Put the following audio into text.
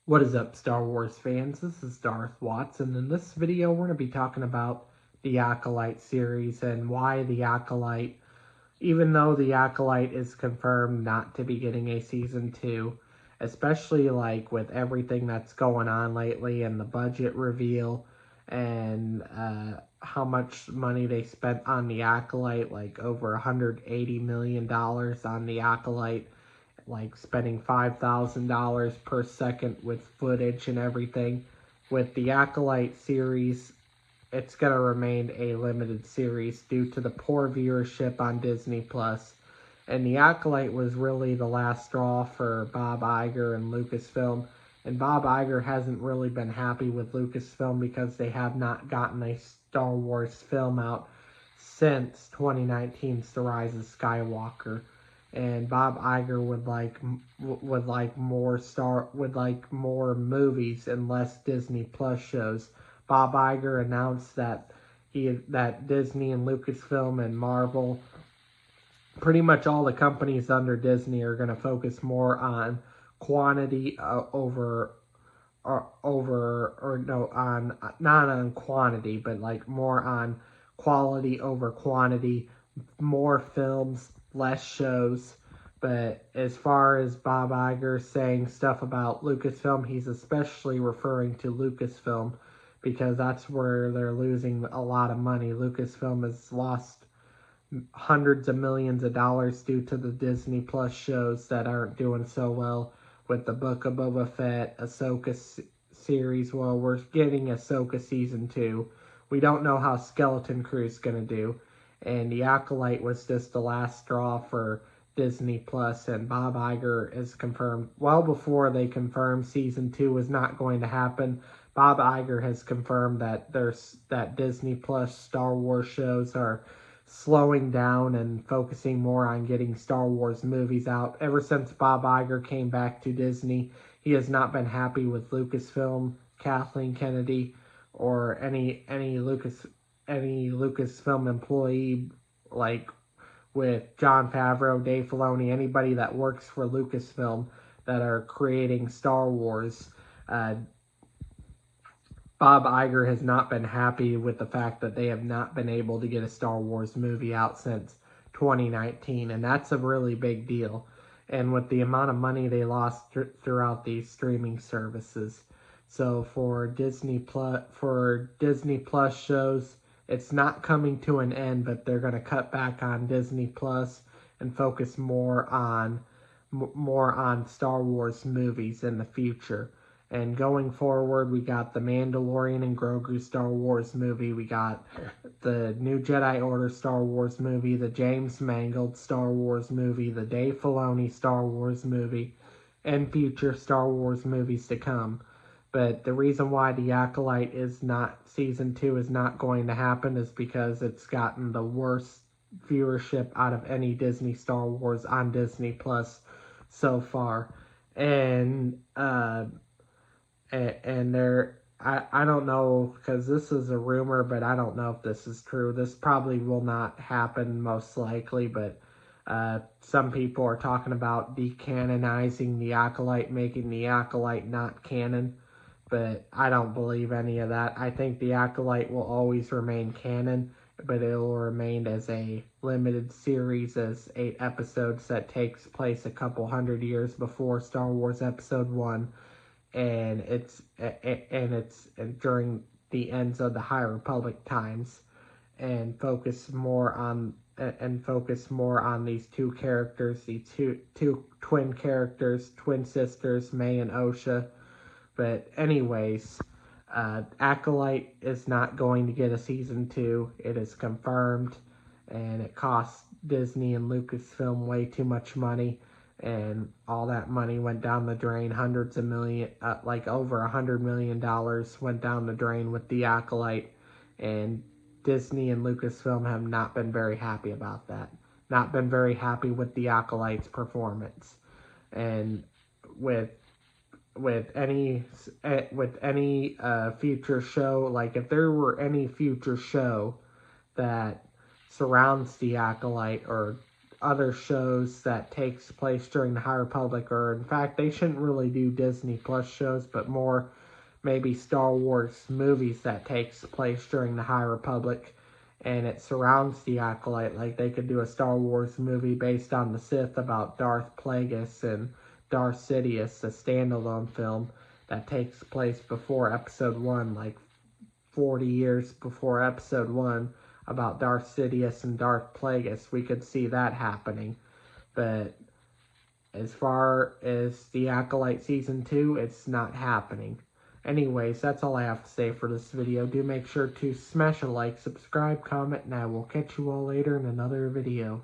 What is up, Star Wars fans? This is Darth Watts, and in this video, we're going to be talking about the Acolyte series and why the Acolyte, even though the Acolyte is confirmed not to be getting a season 2, especially like with everything that's going on lately and the budget reveal and how much money they spent on the Acolyte, like over $180 million on the Acolyte, like spending $5,000 per second with footage and everything. With the Acolyte series, it's going to remain a limited series due to the poor viewership on Disney Plus. And the Acolyte was really the last straw for Bob Iger and Lucasfilm. And Bob Iger hasn't really been happy with Lucasfilm because they have not gotten a Star Wars film out since 2019's The Rise of Skywalker. And Bob Iger would like more movies and less Disney Plus shows. Bob Iger announced that Disney and Lucasfilm and Marvel, pretty much all the companies under Disney, are going to focus more on quantity not on quantity, but like more on quality over quantity, more films, less shows. But as far as Bob Iger saying stuff about Lucasfilm, he's especially referring to Lucasfilm because that's where they're losing a lot of money. Lucasfilm has lost hundreds of millions of dollars due to the Disney Plus shows that aren't doing so well, with the Book of Boba Fett, Ahsoka series. Well, we're getting Ahsoka season 2. We don't know how Skeleton Crew's gonna do, and the Acolyte was just the last straw for Disney Plus. And Bob Iger is confirmed well before they confirmed season 2 was not going to happen. Bob Iger has confirmed that Disney Plus Star Wars shows are slowing down and focusing more on getting Star Wars movies out. Ever since Bob Iger came back to Disney, he has not been happy with Lucasfilm, Kathleen Kennedy, or any Lucasfilm employee, like with Jon Favreau, Dave Filoni, anybody that works for Lucasfilm that are creating Star Wars. Bob Iger has not been happy with the fact that they have not been able to get a Star Wars movie out since 2019, and that's a really big deal. And with the amount of money they lost throughout these streaming services. So for Disney Plus shows, it's not coming to an end, but they're going to cut back on Disney Plus and focus more on Star Wars movies in the future. And going forward, we got the Mandalorian and Grogu Star Wars movie. We got the New Jedi Order Star Wars movie, the James Mangold Star Wars movie, the Dave Filoni Star Wars movie, and future Star Wars movies to come. But the reason why the Acolyte season 2 is not going to happen is because it's gotten the worst viewership out of any Disney Star Wars on Disney Plus so far. And I don't know, because this is a rumor, but I don't know if this is true. This probably will not happen, most likely, but some people are talking about decanonizing the Acolyte, making the Acolyte not canon, but I don't believe any of that. I think the Acolyte will always remain canon, but it will remain as a limited series, as 8 episodes that takes place a couple hundred years before Star Wars Episode 1. And it's during the ends of the High Republic times, and focus more on these two characters, these two twin characters, twin sisters, May and Osha. But anyways, Acolyte is not going to get a season 2. It is confirmed, and it cost Disney and Lucasfilm way too much money. And all that money went down the drain. Hundreds of million, like over $100 million went down the drain with the Acolyte. And Disney and Lucasfilm have not been very happy about that. Not been very happy with the Acolyte's performance. And with any future show, like if there were any future show that surrounds the Acolyte, or other shows that takes place during the High Republic, or in fact, they shouldn't really do Disney Plus shows, but more maybe Star Wars movies that takes place during the High Republic, and it surrounds the Acolyte. Like, they could do a Star Wars movie based on the Sith about Darth Plagueis and Darth Sidious, a standalone film that takes place before Episode 1, like 40 years before Episode 1, about Darth Sidious and Darth Plagueis. We could see that happening. But as far as the Acolyte Season 2, it's not happening. Anyways, that's all I have to say for this video. Do make sure to smash a like, subscribe, comment, and I will catch you all later in another video.